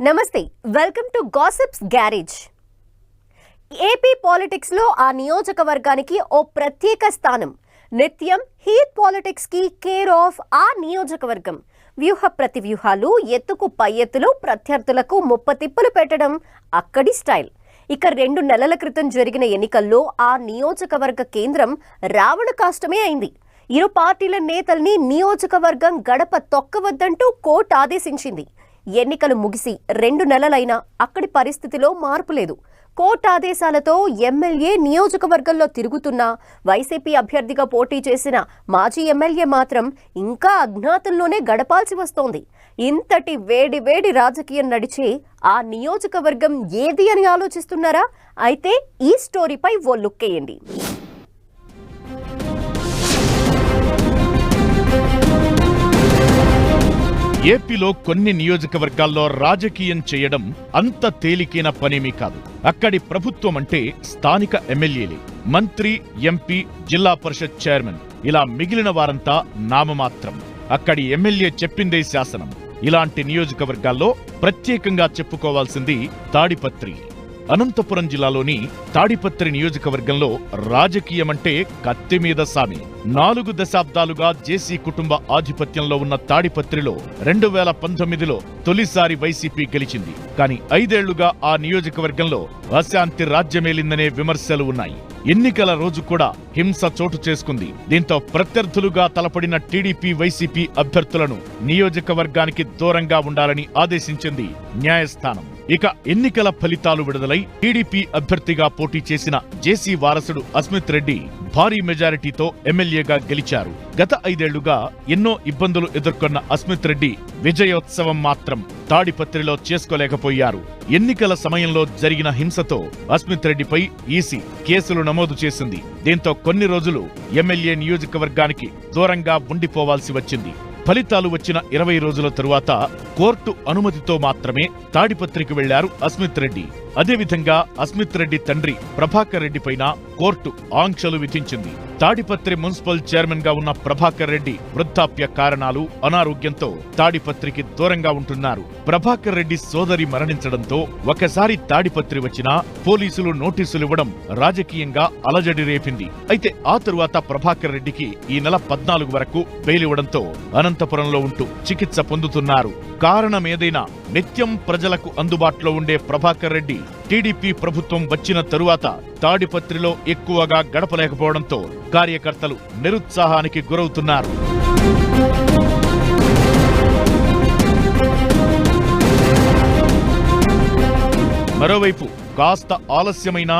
నమస్తే, welcome to gossips garage. AP politics లో ఆ నియోజకవర్గానికి ఓ ప్రత్యేక స్థానం. నిత్యం హీట్ పాలిటిక్స్ కి కేర్ ఆఫ్ ఆ నియోజకవర్గం. వ్యూహ ప్రతివ్యూహాలు, ఎత్తుకు పై ఎత్తులు, ప్రత్యర్థులకు ముప్పతిప్పలు పెట్టడం అక్కడి స్టైల్. ఇక 2 నెలల క్రితం జరిగిన ఎన్నికల్లో ఆ నియోజకవర్గ కేంద్రం రావణ కాష్టమే అయింది. ఇరు పార్టీల నేతల్ని నియోజకవర్గం గడప తొక్కవద్దంటూ కోర్టు ఆదేశించింది. ఎన్నికలు ముగిసి 2 నెలలైనా అక్కడి పరిస్థితిలో మార్పు లేదు. కోర్టు ఆదేశాలతో ఎమ్మెల్యే నియోజకవర్గంలో తిరుగుతున్న వైసీపీ అభ్యర్థిగా పోటీ చేసిన మాజీ ఎమ్మెల్యే మాత్రం ఇంకా అజ్ఞాతంలోనే గడపాల్సి వస్తోంది. ఇంతటి వేడి రాజకీయం నడిచే ఆ నియోజకవర్గం ఏది అని ఆలోచిస్తున్నారా? అయితే ఈ స్టోరీపై ఓ లుక్ వేయండి. ఏపీలో కొన్ని నియోజకవర్గాల్లో రాజకీయం చేయడం అంత తేలికైన పనేమీ కాదు. అక్కడి ప్రభుత్వం అంటే స్థానిక ఎమ్మెల్యేలే, మంత్రి, ఎంపీ, జిల్లా పరిషత్ చైర్మన్, ఇలా మిగిలిన వారంతా నామమాత్రం. అక్కడి ఎమ్మెల్యే చెప్పిందే శాసనం. ఇలాంటి నియోజకవర్గాల్లో ప్రత్యేకంగా చెప్పుకోవాల్సింది తాడిపత్రి. అనంతపురం జిల్లాలోని తాడిపత్రి నియోజకవర్గంలో రాజకీయమంటే కత్తి మీద సామి. 4 దశాబ్దాలుగా జేసీ కుటుంబ ఆధిపత్యంలో ఉన్న తాడిపత్రిలో 2019లో తొలిసారి వైసీపీ గెలిచింది. కానీ 5 ఏళ్లుగా ఆ నియోజకవర్గంలో అశాంతి రాజ్యమేలిందనే విమర్శలు ఉన్నాయి. ఎన్నికల రోజు కూడా హింస చోటు చేసుకుంది. దీంతో ప్రత్యర్థులుగా తలపడిన టీడీపీ, వైసీపీ అభ్యర్థులను నియోజకవర్గానికి దూరంగా ఉండాలని ఆదేశించింది న్యాయస్థానం. ఇక ఎన్నికల ఫలితాలు విడుదలై టీడీపీ అభ్యర్థిగా పోటీ చేసిన జేసీ వారసుడు అస్మిత్ రెడ్డి భారీ మెజారిటీతో ఎమ్మెల్యేగా గెలిచారు. గత 5 ఏళ్లుగా ఎన్నో ఇబ్బందులు ఎదుర్కొన్న అస్మిత్ రెడ్డి విజయోత్సవం మాత్రం తాడిపత్రిలో చేసుకోలేకపోయారు. ఎన్నికల సమయంలో జరిగిన హింసతో అస్మిత్ రెడ్డిపై ఈసీ కేసులు నమోదు చేసింది. దీంతో కొన్ని రోజులు ఎమ్మెల్యే నియోజకవర్గానికి దూరంగా ఉండిపోవాల్సి వచ్చింది. ఫలితాలు వచ్చిన 20 రోజుల తరువాత కోర్టు అనుమతితో మాత్రమే తాడిపత్రికి వెళ్లారు అస్మిత్ రెడ్డి. అదేవిధంగా అస్మిత్ రెడ్డి తండ్రి ప్రభాకర్ రెడ్డి పైన కోర్టు ఆంక్షలు విధించింది. తాడిపత్రి మున్సిపల్ చైర్మన్ గా ఉన్న ప్రభాకర్ రెడ్డి వృద్ధాప్య కారణాలు, అనారోగ్యంతో తాడిపత్రికి దూరంగా ఉంటున్నారు. ప్రభాకర్ రెడ్డి సోదరి మరణించడంతో ఒకసారి తాడిపత్రి వచ్చినా పోలీసులు నోటీసులు ఇవ్వడం రాజకీయంగా అలజడి రేపింది. అయితే ఆ తరువాత ప్రభాకర్ రెడ్డికి ఈ నెల 14 వరకు బెయిల్ ఇవ్వడంతో అనంతపురంలో ఉంటూ చికిత్స పొందుతున్నారు. కారణమేదైనా నిత్యం ప్రజలకు అందుబాటులో ఉండే ప్రభాకర్ రెడ్డి టీడీపీ ప్రభుత్వం వచ్చిన తరువాత తాడిపత్రిలో ఎక్కువగా గడపలేకపోవడంతో కార్యకర్తలు నిరుత్సాహానికి గురవుతున్నారు. మరోవైపు కాస్త ఆలస్యమైన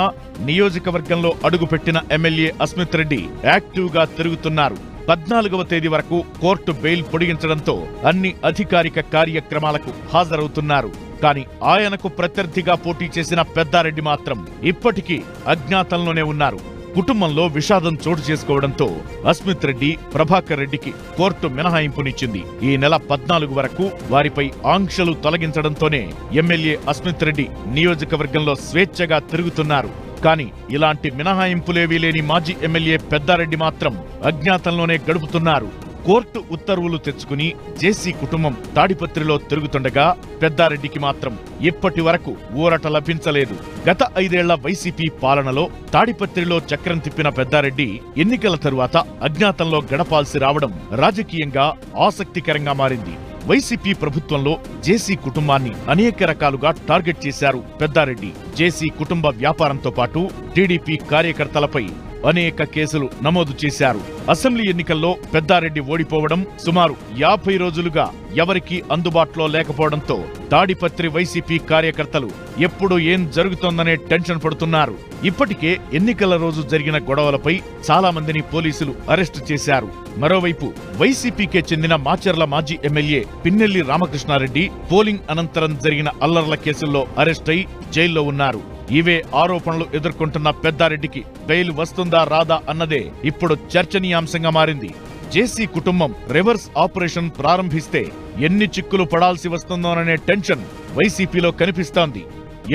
నియోజకవర్గంలో అడుగుపెట్టిన ఎమ్మెల్యే అస్మిత్ రెడ్డి యాక్టివ్గా తిరుగుతున్నారు. 14వ తేదీ వరకు కోర్టు బెయిల్ పొడిగించడంతో అన్ని అధికారిక కార్యక్రమాలకు హాజరవుతున్నారు. కానీ ఆయనకు ప్రత్యర్థిగా పోటీ చేసిన పెద్దారెడ్డి మాత్రం ఇప్పటికీ అజ్ఞాతంలోనే ఉన్నారు. కుటుంబంలో విషాదం చోటు చేసుకోవడంతో అస్మిత్ రెడ్డి, ప్రభాకర్ రెడ్డికి కోర్టు మినహాయింపునిచ్చింది. ఈ నెల 14 వరకు వారిపై ఆంక్షలు తొలగించడంతోనే ఎమ్మెల్యే అస్మిత్ రెడ్డి నియోజకవర్గంలో స్వేచ్ఛగా తిరుగుతున్నారు. కానీ ఇలాంటి మినహాయింపులేవీ లేని మాజీ ఎమ్మెల్యే పెద్దారెడ్డి మాత్రం అజ్ఞాతంలోనే గడుపుతున్నారు. కోర్టు ఉత్తర్వులు తెచ్చుకుని జేసీ కుటుంబం తాడిపత్రిలో తిరుగుతుండగా పెద్దారెడ్డికి మాత్రం ఇప్పటి వరకు ఊరట లభించలేదు. గత 5 ఏళ్ల వైసీపీ పాలనలో తాడిపత్రిలో చక్రం తిప్పిన పెద్దారెడ్డి ఎన్నికల తరువాత అజ్ఞాతంలో గడపాల్సి రావడం రాజకీయంగా ఆసక్తికరంగా మారింది. వైసీపీ ప్రభుత్వంలో జేసీ కుటుంబాన్ని అనేక రకాలుగా టార్గెట్ చేశారు పెద్దారెడ్డి. జేసీ కుటుంబ వ్యాపారంతో పాటు టీడీపీ కార్యకర్తలపై అనేక కేసులు నమోదు చేశారు. అసెంబ్లీ ఎన్నికల్లో పెద్దారెడ్డి ఓడిపోవడం, సుమారు 50 రోజులుగా ఎవరికీ అందుబాటులో లేకపోవడంతో తాడిపత్రి వైసీపీ కార్యకర్తలు ఎప్పుడు ఏం జరుగుతోందనే టెన్షన్ పడుతున్నారు. ఇప్పటికే ఎన్నికల రోజు జరిగిన గొడవలపై చాలా మందిని పోలీసులు అరెస్టు చేశారు. మరోవైపు వైసీపీకే చెందిన మాచర్ల మాజీ ఎమ్మెల్యే పిన్నెల్లి రామకృష్ణారెడ్డి పోలింగ్ అనంతరం జరిగిన అల్లర్ల కేసుల్లో అరెస్టై జైల్లో ఉన్నారు. ఇవే ఆరోపణలు ఎదుర్కొంటున్న పెద్దారెడ్డికి బెయిల్ వస్తుందా రాదా అన్నదే ఇప్పుడు చర్చనీయాంశంగా మారింది. జేసీ కుటుంబం రివర్స్ ఆపరేషన్ ప్రారంభిస్తే ఎన్ని చిక్కులు పడాల్సి వస్తుందోననే టెన్షన్ వైసీపీలో కనిపిస్తోంది.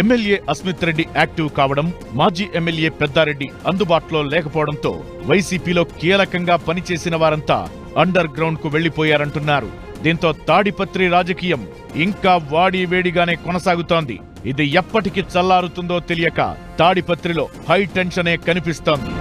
ఎమ్మెల్యే అస్మిత్ రెడ్డి యాక్టివ్ కావడం, మాజీ ఎమ్మెల్యే పెద్దారెడ్డి అందుబాటులో లేకపోవడంతో వైసీపీలో కీలకంగా పనిచేసిన వారంతా అండర్ గ్రౌండ్ కు వెళ్లిపోయారంటున్నారు. దీంతో తాడిపత్రి రాజకీయం ఇంకా వాడి వేడిగానే కొనసాగుతోంది. ఇది ఎప్పటికి చల్లారుతుందో తెలియక తాడిపత్రిలో హై టెన్షనే కనిపిస్తోంది.